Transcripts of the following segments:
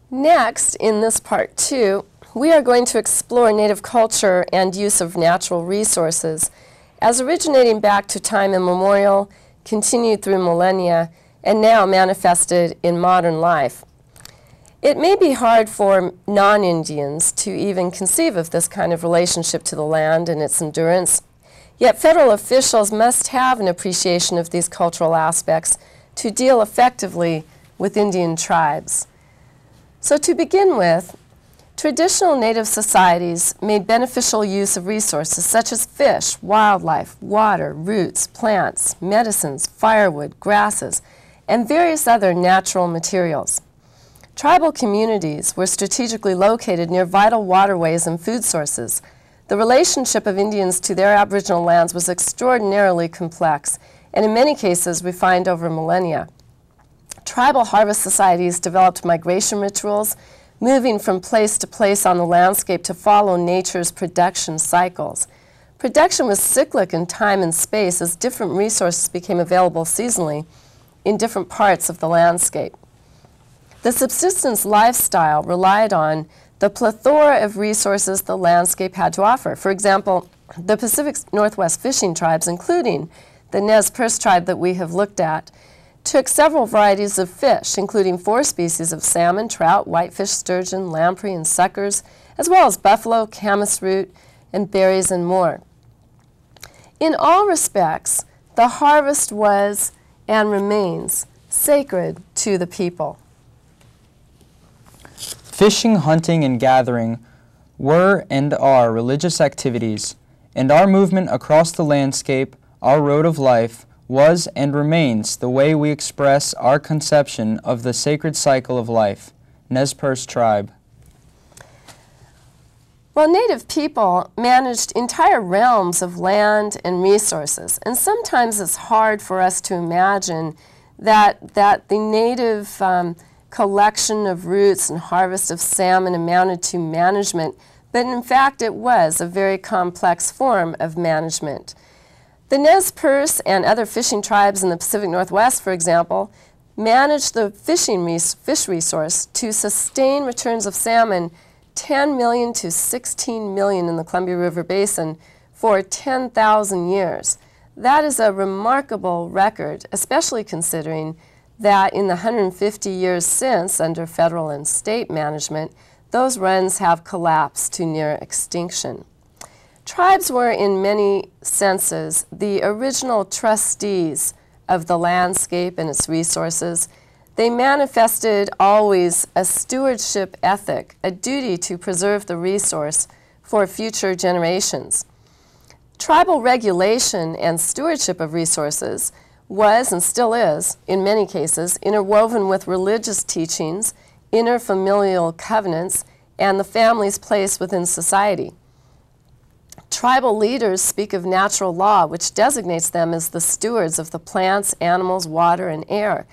Next, in this part 2, we are going to explore Native culture and use of natural resources as originating back to time immemorial, continued through millennia, and now manifested in modern life. It may be hard for non-Indians to even conceive of this kind of relationship to the land and its endurance, yet federal officials must have an appreciation of these cultural aspects to deal effectively with Indian tribes. So to begin with, traditional Native societies made beneficial use of resources such as fish, wildlife, water, roots, plants, medicines, firewood, grasses, and various other natural materials. Tribal communities were strategically located near vital waterways and food sources. The relationship of Indians to their Aboriginal lands was extraordinarily complex and in many cases refined over millennia. Tribal harvest societies developed migration rituals, moving from place to place on the landscape to follow nature's production cycles. Production was cyclic in time and space as different resources became available seasonally in different parts of the landscape. The subsistence lifestyle relied on the plethora of resources the landscape had to offer. For example, the Pacific Northwest fishing tribes, including the Nez Perce tribe that we have looked at, took several varieties of fish, including 4 species of salmon, trout, whitefish, sturgeon, lamprey, and suckers, as well as buffalo, camas root, and berries and more. In all respects, the harvest was and remains sacred to the people. Fishing, hunting, and gathering were and are religious activities, and our movement across the landscape, our road of life, was and remains the way we express our conception of the sacred cycle of life. Nez Perce Tribe. Well, Native people managed entire realms of land and resources, and sometimes it's hard for us to imagine that the Native collection of roots and harvest of salmon amounted to management, but in fact it was a very complex form of management. The Nez Perce and other fishing tribes in the Pacific Northwest, for example, managed the fish resource to sustain returns of salmon 10 million to 16 million in the Columbia River Basin for 10,000 years. That is a remarkable record, especially considering that in the 150 years since, under federal and state management, those runs have collapsed to near extinction. Tribes were, in many senses, the original trustees of the landscape and its resources. They manifested always a stewardship ethic, a duty to preserve the resource for future generations. Tribal regulation and stewardship of resources was and still is, in many cases, interwoven with religious teachings, interfamilial covenants, and the family's place within society. Tribal leaders speak of natural law, which designates them as the stewards of the plants, animals, water, and air.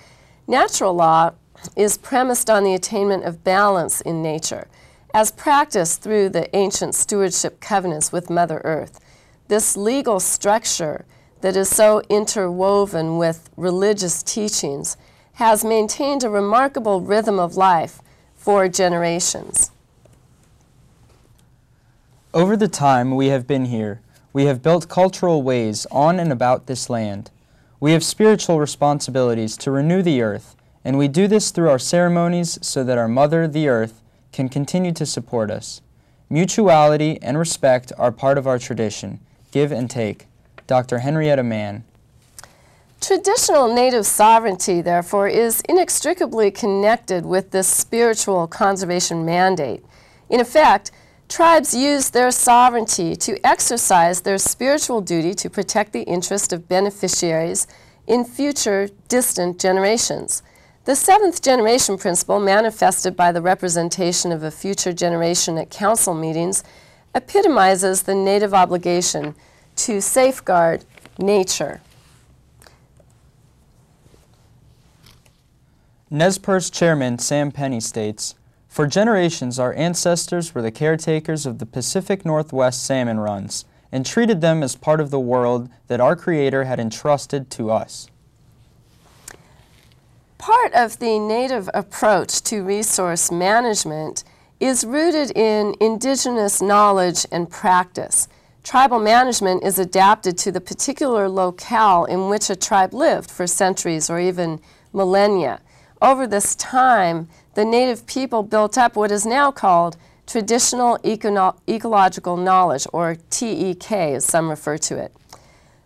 Natural law is premised on the attainment of balance in nature, as practiced through the ancient stewardship covenants with Mother Earth. This legal structure that is so interwoven with religious teachings has maintained a remarkable rhythm of life for generations. Over the time we have been here, we have built cultural ways on and about this land. We have spiritual responsibilities to renew the earth, and we do this through our ceremonies so that our Mother, the Earth, can continue to support us. Mutuality and respect are part of our tradition. Give and take. Dr. Henrietta Mann. Traditional Native sovereignty, therefore, is inextricably connected with this spiritual conservation mandate. In effect, tribes use their sovereignty to exercise their spiritual duty to protect the interest of beneficiaries in future distant generations. The seventh generation principle, manifested by the representation of a future generation at council meetings, epitomizes the Native obligation to safeguard nature. Nez Perce Chairman Sam Penny states, "For generations our ancestors were the caretakers of the Pacific Northwest salmon runs and treated them as part of the world that our Creator had entrusted to us." part of the native approach to resource management is rooted in indigenous knowledge and practice. Tribal management is adapted to the particular locale in which a tribe lived for centuries or even millennia. Over this time, the native people built up what is now called traditional ecological knowledge, or TEK as some refer to it.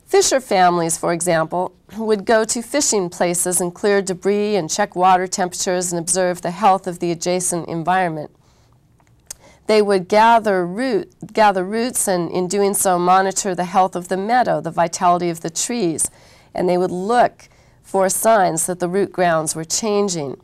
Fisher families, for example, would go to fishing places and clear debris and check water temperatures and observe the health of the adjacent environment. They would gather roots and in doing so monitor the health of the meadow, the vitality of the trees, and they would look for signs that the root grounds were changing.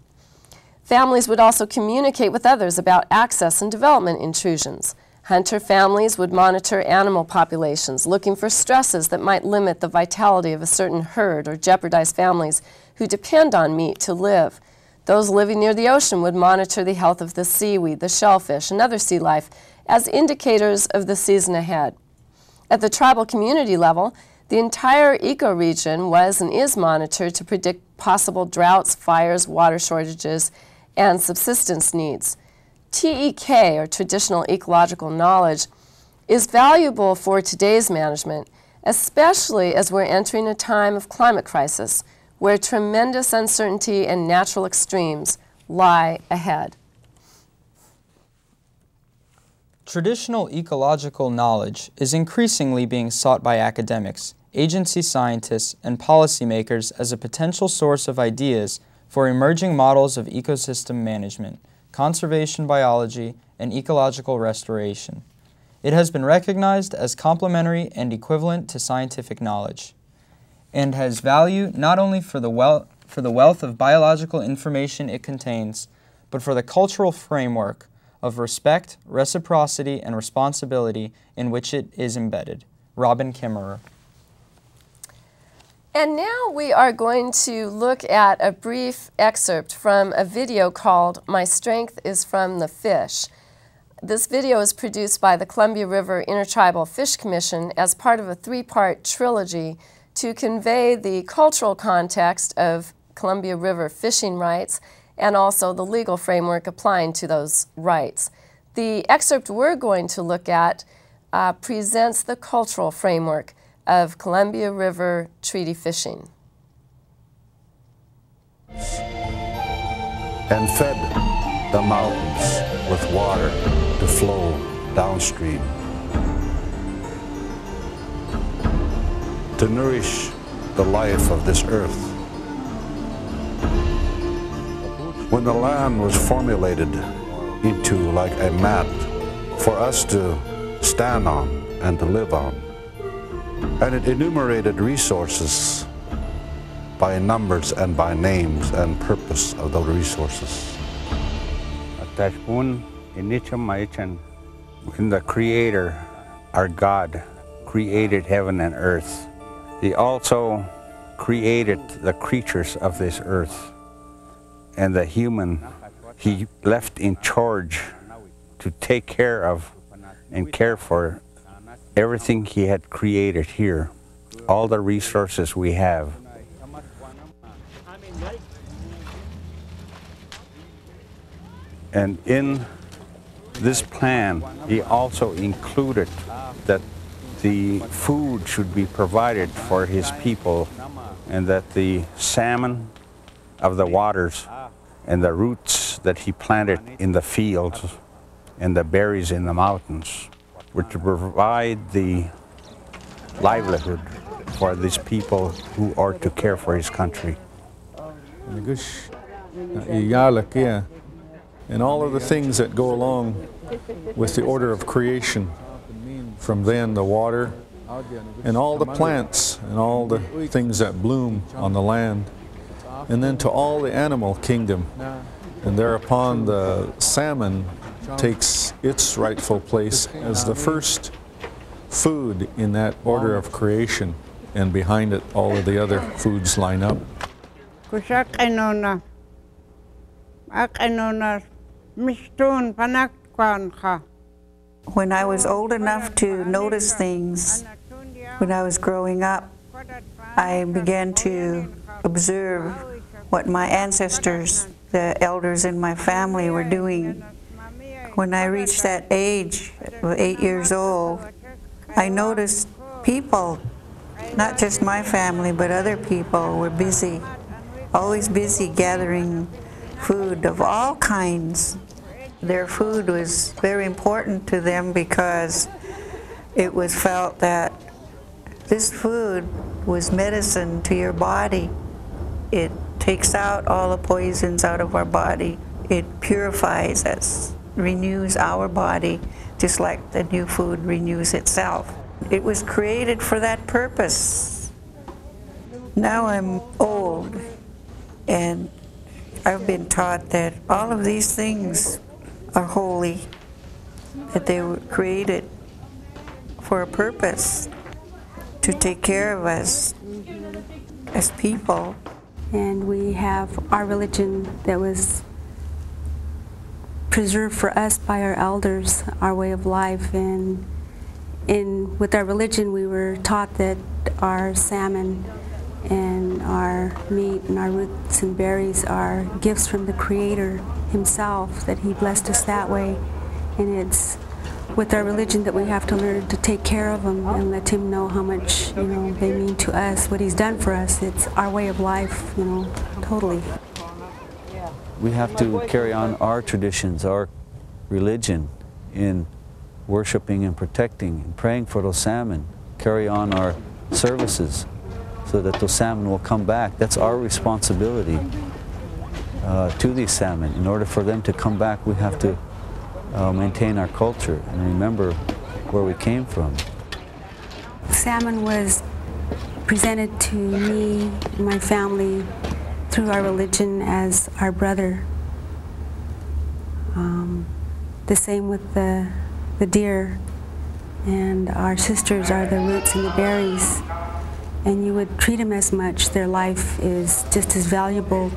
Families would also communicate with others about access and development intrusions. Hunter families would monitor animal populations, looking for stresses that might limit the vitality of a certain herd or jeopardize families who depend on meat to live. Those living near the ocean would monitor the health of the seaweed, the shellfish, and other sea life as indicators of the season ahead. At the tribal community level, the entire ecoregion was and is monitored to predict possible droughts, fires, water shortages, and subsistence needs. TEK, or traditional ecological knowledge, is valuable for today's management, especially as we're entering a time of climate crisis, where tremendous uncertainty and natural extremes lie ahead. Traditional ecological knowledge is increasingly being sought by academics, agency scientists, and policymakers as a potential source of ideas for emerging models of ecosystem management, conservation biology, and ecological restoration. It has been recognized as complementary and equivalent to scientific knowledge, and has value not only for the wealth of biological information it contains, but for the cultural framework of respect, reciprocity, and responsibility in which it is embedded. Robin Kimmerer. And now we are going to look at a brief excerpt from a video called "My Strength is from the Fish." This video is produced by the Columbia River Intertribal Fish Commission as part of a three-part trilogy to convey the cultural context of Columbia River fishing rights and also the legal framework applying to those rights. The excerpt we're going to look at presents the cultural framework of Columbia River treaty fishing. And fed the mountains with water to flow downstream, to nourish the life of this earth. When the land was formulated into like a mat for us to stand on and to live on, and it enumerated resources by numbers and by names and purpose of those resources. In the Creator, our God, created heaven and earth. He also created the creatures of this earth, and the human He left in charge to take care of and care for everything He had created here, all the resources we have. And in this plan, He also included that the food should be provided for His people, and that the salmon of the waters and the roots that He planted in the fields and the berries in the mountains were to provide the livelihood for these people who are to care for His country. And all of the things that go along with the order of creation, from then the water, and all the plants, and all the things that bloom on the land, and then to all the animal kingdom. And thereupon the salmon takes its rightful place as the first food in that order of creation, and behind it all of the other foods line up. When I was old enough to notice things, when I was growing up, I began to observe what my ancestors, the elders in my family, were doing. When I reached that age, 8 years old, I noticed people, not just my family, but other people were busy, always busy gathering food of all kinds. Their food was very important to them because it was felt that this food was medicine to your body. It takes out all the poisons out of our body. It purifies us, renews our body, just like the new food renews itself. It was created for that purpose. Now I'm old, and I've been taught that all of these things are holy, that they were created for a purpose, to take care of us as people. And we have our religion that was preserved for us by our elders, our way of life. And with our religion, we were taught that our salmon and our meat and our roots and berries are gifts from the Creator Himself, that He blessed us that way. And it's with our religion that we have to learn to take care of them and let Him know how much, they mean to us, what He's done for us. It's our way of life, totally. We have to carry on our traditions, our religion in worshiping and protecting and praying for those salmon, carry on our services so that those salmon will come back. That's our responsibility to these salmon. In order for them to come back, we have to maintain our culture and remember where we came from. Salmon was presented to me and my family through our religion as our brother. The same with the deer, and our sisters are the roots and the berries. And you would treat them as much. Their life is just as valuable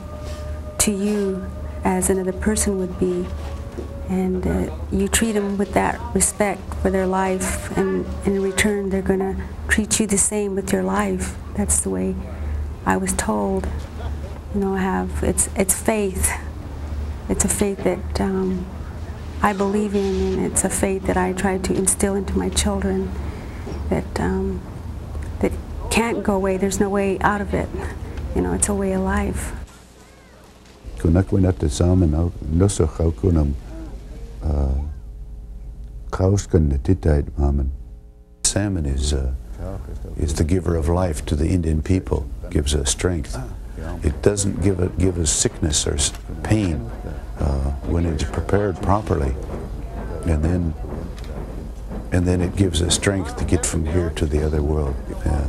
to you as another person would be. And you treat them with that respect for their life, and in return they're going to treat you the same with your life. That's the way I was told. It's faith. It's a faith that I believe in, and it's a faith that I try to instill into my children, that can't go away. There's no way out of it. It's a way of life. Salmon is the giver of life to the Indian people, gives us strength. It doesn't give us sickness or pain when it's prepared properly, and then it gives us strength to get from here to the other world. Yeah.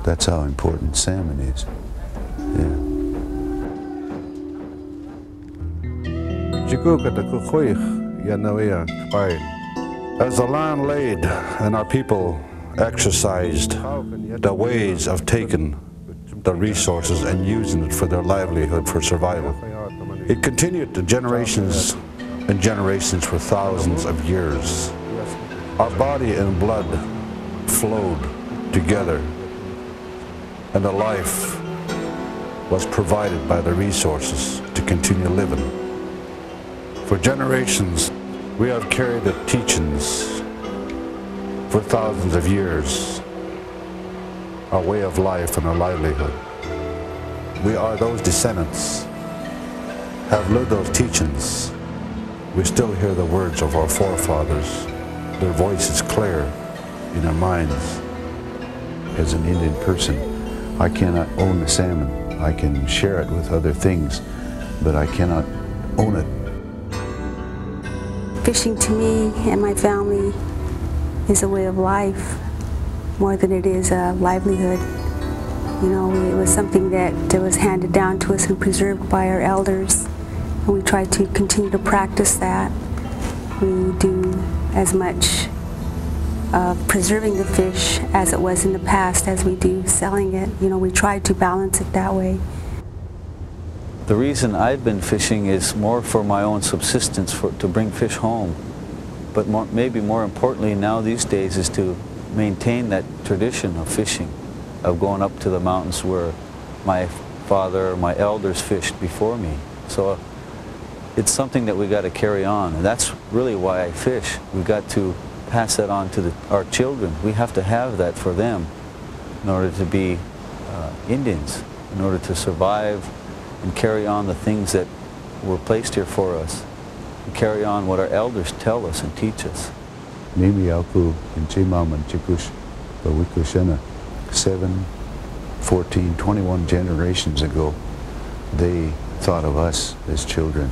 That's how important salmon is. As the land laid and our people exercised the ways of taking the resources and using it for their livelihood, for survival, it continued to generations and generations for thousands of years. Our body and blood flowed together, and the life was provided by the resources to continue living. For generations, we have carried the teachings for thousands of years, our way of life and our livelihood. We are those descendants, have lived those teachings. We still hear the words of our forefathers. Their voice is clear in our minds. As an Indian person, I cannot own the salmon. I can share it with other things, but I cannot own it. Fishing to me and my family is a way of life more than it is a livelihood. It was something that was handed down to us and preserved by our elders, and we try to continue to practice that. We do as much preserving the fish as it was in the past as we do selling it. We try to balance it that way. The reason I've been fishing is more for my own subsistence, to bring fish home. But maybe more importantly now these days is to maintain that tradition of fishing, of going up to the mountains where my grandfather or my elders fished before me. So it's something that we got to carry on, and that's really why I fish. We've got to pass that on to our children. We have to have that for them in order to be Indians, in order to survive and carry on the things that were placed here for us, and carry on what our elders tell us and teach us. Mimi Auku in Chimam and Chikush, Bawikushena, 7, 14, 21 generations ago, they thought of us as children.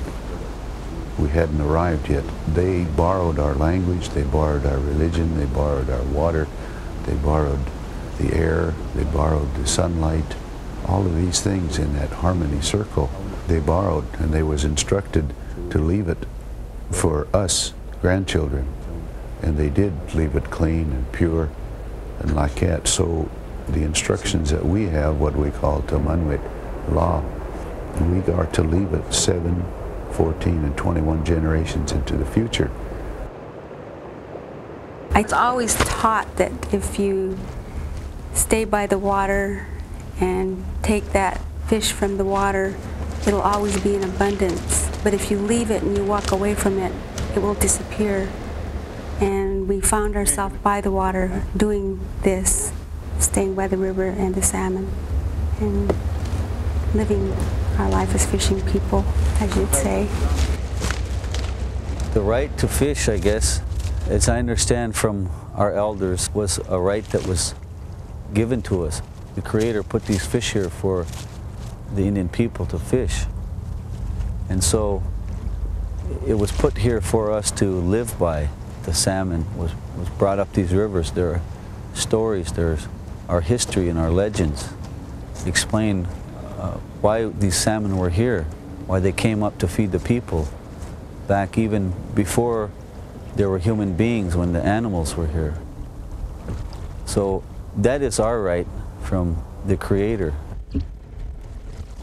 We hadn't arrived yet. They borrowed our language, they borrowed our religion, they borrowed our water, they borrowed the air, they borrowed the sunlight, all of these things in that harmony circle. They borrowed, and they was instructed to leave it for us, grandchildren. And they did leave it clean and pure and like that. So the instructions that we have, what we call Tamanwit law, we are to leave it 7, 14, and 21 generations into the future. I always taught that if you stay by the water and take that fish from the water, it'll always be in abundance. But if you leave it and you walk away from it, it will disappear. And we found ourselves by the water doing this, staying by the river and the salmon, and living our life as fishing people, as you'd say. The right to fish, I guess, as I understand from our elders, was a right that was given to us. The Creator put these fish here for the Indian people to fish. And so it was put here for us to live by. The salmon was brought up these rivers. There are stories, there's our history and our legends explain why these salmon were here, why they came up to feed the people back even before there were human beings, when the animals were here. So that is our right from the Creator.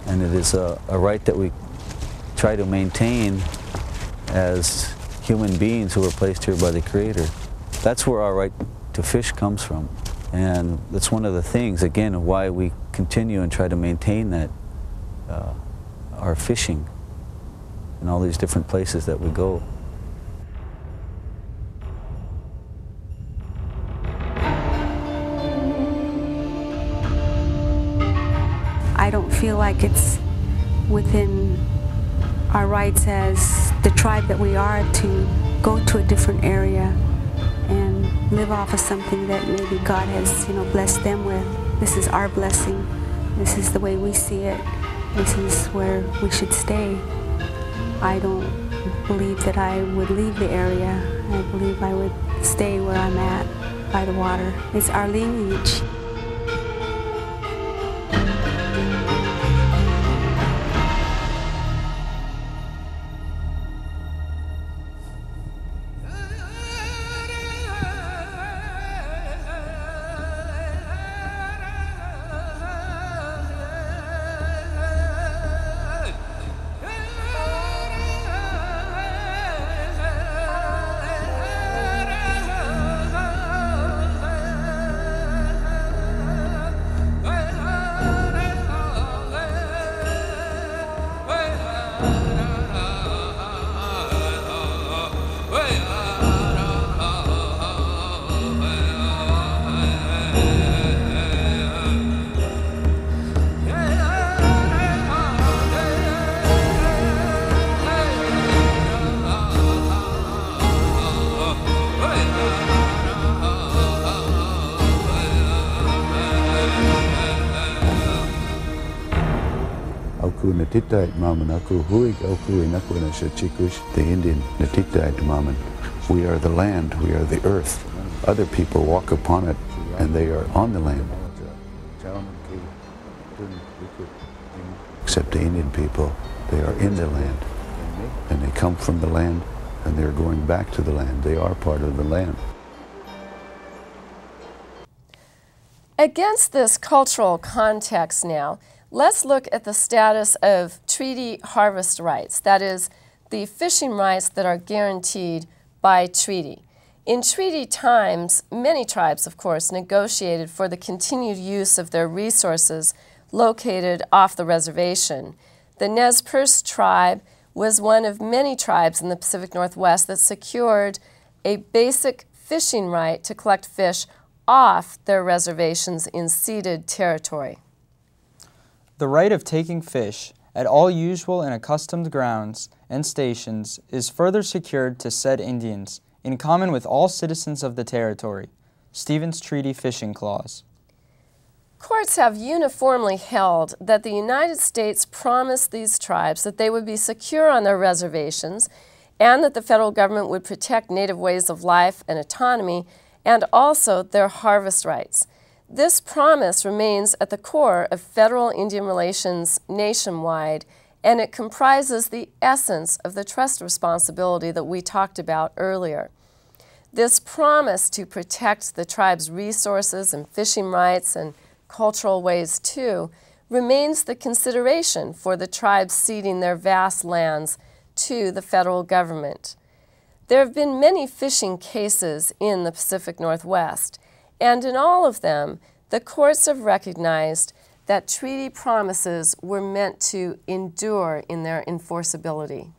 And it is a right that we try to maintain as human beings who were placed here by the Creator. That's where our right to fish comes from. And that's one of the things, again, of why we continue and try to maintain that, our fishing in all these different places that we go. I don't feel like it's within our rights as the tribe that we are to go to a different area and live off of something that maybe God has, blessed them with. This is our blessing. This is the way we see it. This is where we should stay. I don't believe that I would leave the area. I believe I would stay where I'm at, by the water. It's our lineage. The Indian Natitai Maman. We are the land, we are the earth. Other people walk upon it, and they are on the land. Except the Indian people, they are in the land. And they come from the land, and they're going back to the land. They are part of the land. Against this cultural context now, let's look at the status of treaty harvest rights, that is, the fishing rights that are guaranteed by treaty. In treaty times, many tribes, of course, negotiated for the continued use of their resources located off the reservation. The Nez Perce tribe was one of many tribes in the Pacific Northwest that secured a basic fishing right to collect fish off their reservations in ceded territory. The right of taking fish at all usual and accustomed grounds and stations is further secured to said Indians, in common with all citizens of the territory. Stevens Treaty Fishing Clause. Courts have uniformly held that the United States promised these tribes that they would be secure on their reservations and that the federal government would protect native ways of life and autonomy and also their harvest rights. This promise remains at the core of federal Indian relations nationwide, and it comprises the essence of the trust responsibility that we talked about earlier. This promise to protect the tribe's resources and fishing rights and cultural ways too remains the consideration for the tribes ceding their vast lands to the federal government. There have been many fishing cases in the Pacific Northwest, and in all of them, the courts have recognized that treaty promises were meant to endure in their enforceability.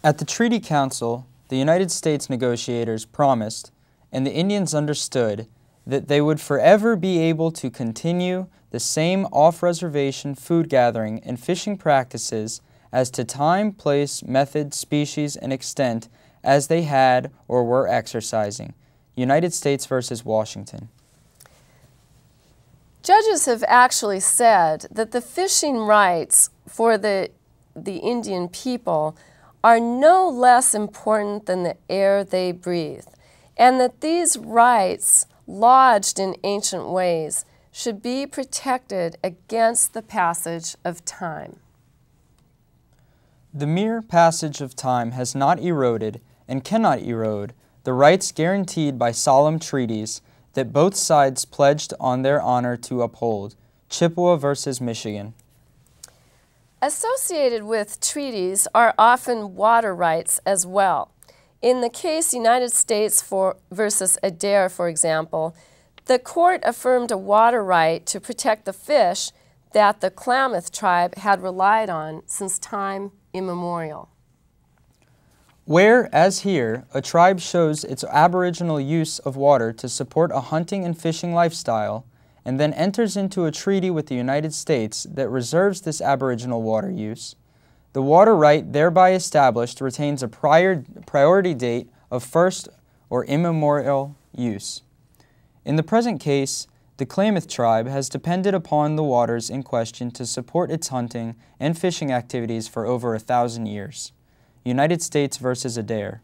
At the Treaty Council, the United States negotiators promised, and the Indians understood, that they would forever be able to continue the same off-reservation food gathering and fishing practices as to time, place, method, species, and extent as they had or were exercising. United States versus Washington. Judges have actually said that the fishing rights for the Indian people are no less important than the air they breathe, and that these rights, lodged in ancient ways, should be protected against the passage of time. The mere passage of time has not eroded and cannot erode the rights guaranteed by solemn treaties that both sides pledged on their honor to uphold. Chippewa versus Michigan. Associated with treaties are often water rights as well. In the case United States versus Adair, for example, the court affirmed a water right to protect the fish that the Klamath tribe had relied on since time immemorial. Where, as here, a tribe shows its aboriginal use of water to support a hunting and fishing lifestyle, and then enters into a treaty with the United States that reserves this aboriginal water use, the water right thereby established retains a priority date of first or immemorial use. In the present case, the Klamath tribe has depended upon the waters in question to support its hunting and fishing activities for over 1,000 years. United States versus Adair.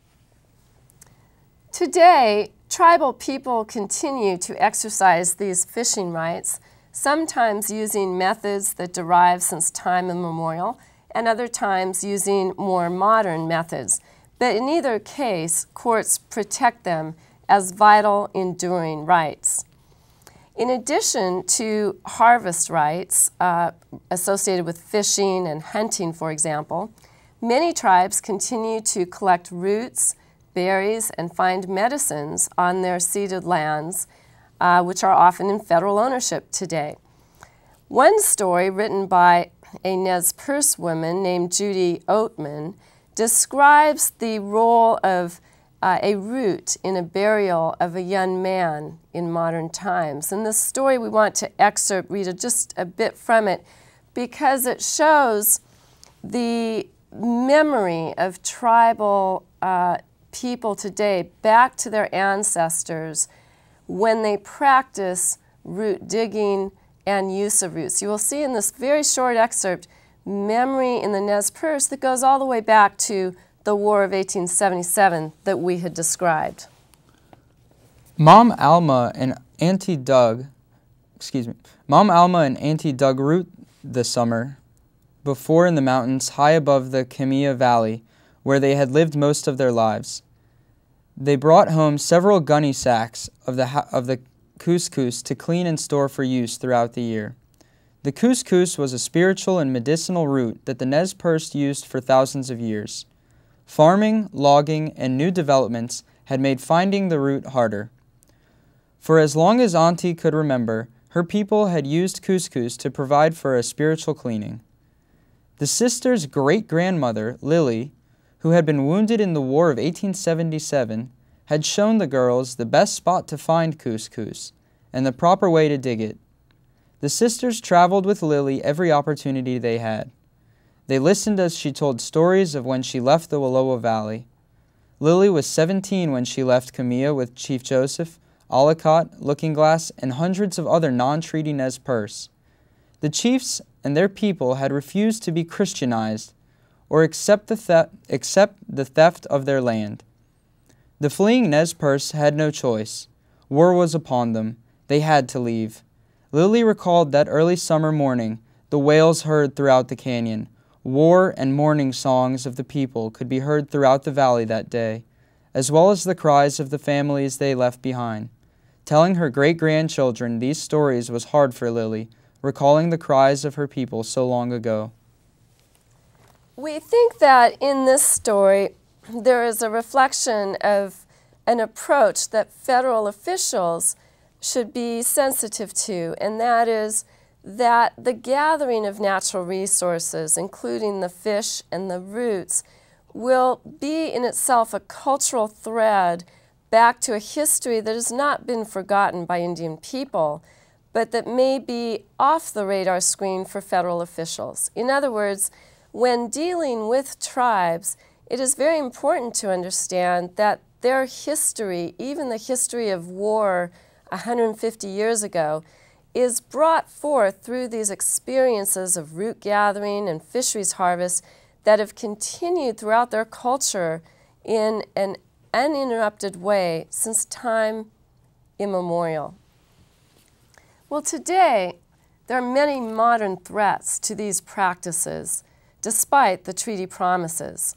Today, tribal people continue to exercise these fishing rights, sometimes using methods that derive since time immemorial, and other times using more modern methods. But in either case, courts protect them as vital, enduring rights. In addition to harvest rights associated with fishing and hunting, for example, many tribes continue to collect roots, berries, and find medicines on their ceded lands, which are often in federal ownership today. One story written by a Nez Perce woman named Judy Oatman describes the role of a root in a burial of a young man in modern times. In this story, we want to read just a bit from it because it shows the memory of tribal people today back to their ancestors when they practice root digging and use of roots. You will see in this very short excerpt memory in the Nez Perce that goes all the way back to the War of 1877 that we had described. Mom Alma and Auntie Doug root this summer before in the mountains high above the Kemia Valley, where they had lived most of their lives. They brought home several gunny sacks of the couscous to clean and store for use throughout the year. The couscous was a spiritual and medicinal root that the Nez Perce used for thousands of years. Farming, logging, and new developments had made finding the root harder. For as long as Auntie could remember, her people had used couscous to provide for a spiritual cleaning. The sisters' great-grandmother, Lily, who had been wounded in the War of 1877, had shown the girls the best spot to find couscous and the proper way to dig it. The sisters traveled with Lily every opportunity they had. They listened as she told stories of when she left the Wallowa Valley. Lily was 17 when she left Camilla with Chief Joseph, Ollicott, Looking Glass, and hundreds of other non-treaty Nez Perce. The chiefs and their people had refused to be Christianized or accept the theft of their land. The fleeing Nez Perce had no choice. War was upon them. They had to leave. Lily recalled that early summer morning, the wails heard throughout the canyon. War and mourning songs of the people could be heard throughout the valley that day, as well as the cries of the families they left behind. Telling her great-grandchildren these stories was hard for Lily, recalling the cries of her people so long ago. We think that in this story there is a reflection of an approach that federal officials should be sensitive to, and that is that the gathering of natural resources, including the fish and the roots, will be in itself a cultural thread back to a history that has not been forgotten by Indian people, but that may be off the radar screen for federal officials. In other words, when dealing with tribes, it is very important to understand that their history, even the history of war 150 years ago, is brought forth through these experiences of root gathering and fisheries harvest that have continued throughout their culture in an uninterrupted way since time immemorial. Well, today, there are many modern threats to these practices, despite the treaty promises.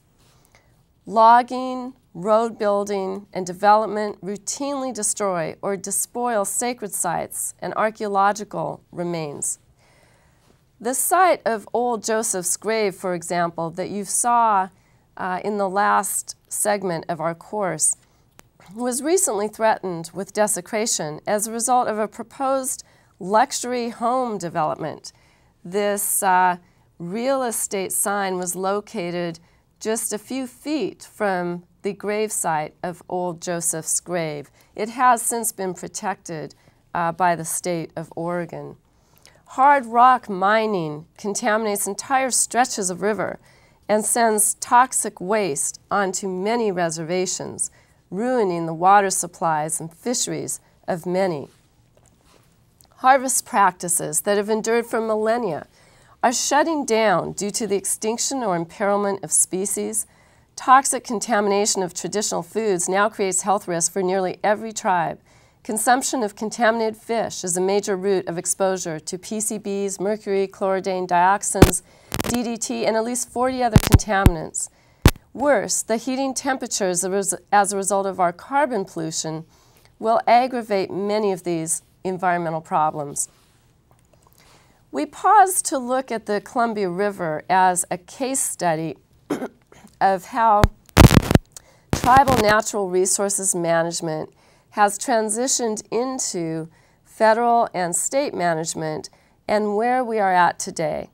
Logging, road building, and development routinely destroy or despoil sacred sites and archaeological remains. The site of Old Joseph's grave, for example, that you saw in the last segment of our course, was recently threatened with desecration as a result of a proposed luxury home development. This real estate sign was located just a few feet from the gravesite of Old Joseph's grave. It has since been protected by the state of Oregon. Hard rock mining contaminates entire stretches of river and sends toxic waste onto many reservations, ruining the water supplies and fisheries of many. Harvest practices that have endured for millennia are shutting down due to the extinction or imperilment of species. Toxic contamination of traditional foods now creates health risks for nearly every tribe. Consumption of contaminated fish is a major route of exposure to PCBs, mercury, chlordane, dioxins, DDT, and at least 40 other contaminants. Worse, the heating temperatures as a result of our carbon pollution will aggravate many of these environmental problems. We pause to look at the Columbia River as a case study of how tribal natural resources management has transitioned into federal and state management and where we are at today.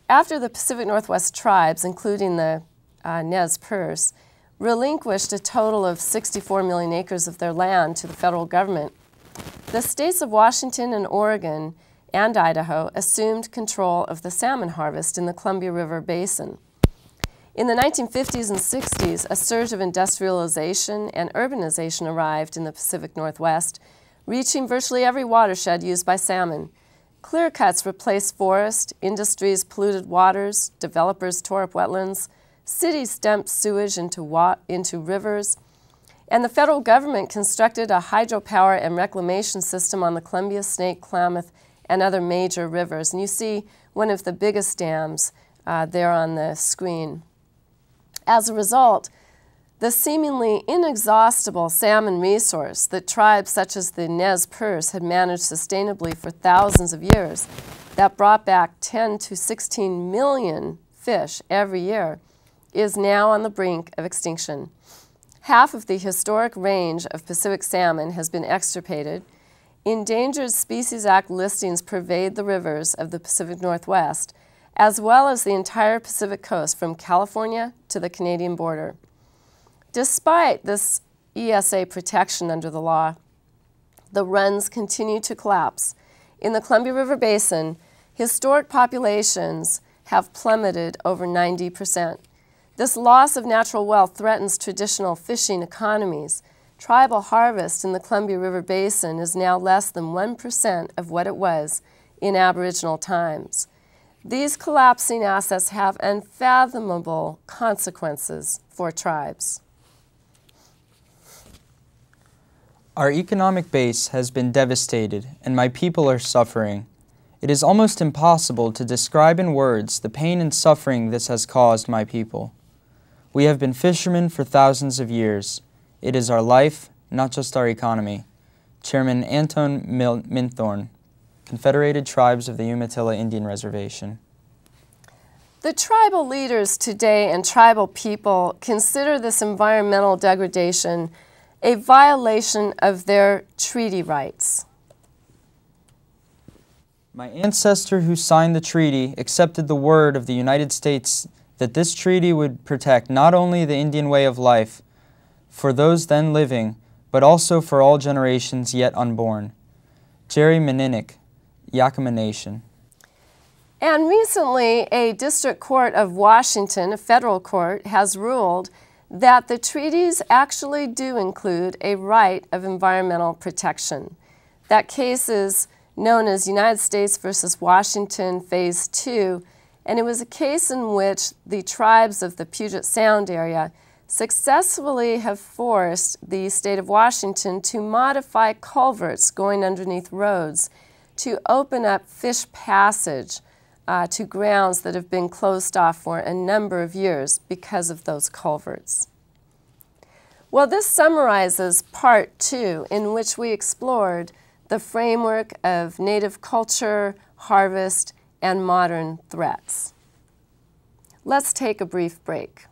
After the Pacific Northwest tribes, including the Nez Perce, relinquished a total of 64 million acres of their land to the federal government, the states of Washington and Oregon and Idaho assumed control of the salmon harvest in the Columbia River Basin. In the 1950s and 60s, a surge of industrialization and urbanization arrived in the Pacific Northwest, reaching virtually every watershed used by salmon. Clear cuts replaced forest, industries polluted waters, developers tore up wetlands, cities dumped sewage into rivers, and the federal government constructed a hydropower and reclamation system on the Columbia, Snake, Klamath, and other major rivers. And you see one of the biggest dams there on the screen. As a result, the seemingly inexhaustible salmon resource that tribes such as the Nez Perce had managed sustainably for thousands of years, that brought back 10 to 16 million fish every year, is now on the brink of extinction. Half of the historic range of Pacific salmon has been extirpated, Endangered Species Act listings pervade the rivers of the Pacific Northwest, as well as the entire Pacific coast from California to the Canadian border. Despite this ESA protection under the law, the runs continue to collapse. In the Columbia River Basin, historic populations have plummeted over 90%. This loss of natural wealth threatens traditional fishing economies. Tribal harvest in the Columbia River Basin is now less than 1% of what it was in Aboriginal times. These collapsing assets have unfathomable consequences for tribes. Our economic base has been devastated, and my people are suffering. It is almost impossible to describe in words the pain and suffering this has caused my people. We have been fishermen for thousands of years. It is our life, not just our economy. Chairman Anton Minthorn, Confederated Tribes of the Umatilla Indian Reservation. The tribal leaders today and tribal people consider this environmental degradation a violation of their treaty rights. My ancestor who signed the treaty accepted the word of the United States that this treaty would protect not only the Indian way of life for those then living, but also for all generations yet unborn. Jerry Meninick, Yakima Nation. And recently, a district court of Washington, a federal court, has ruled that the treaties actually do include a right of environmental protection. That case is known as United States versus Washington Phase 2, and it was a case in which the tribes of the Puget Sound area successfully have forced the state of Washington to modify culverts going underneath roads to open up fish passage to grounds that have been closed off for a number of years because of those culverts. Well, this summarizes part 2, in which we explored the framework of native culture, harvest, and modern threats. Let's take a brief break.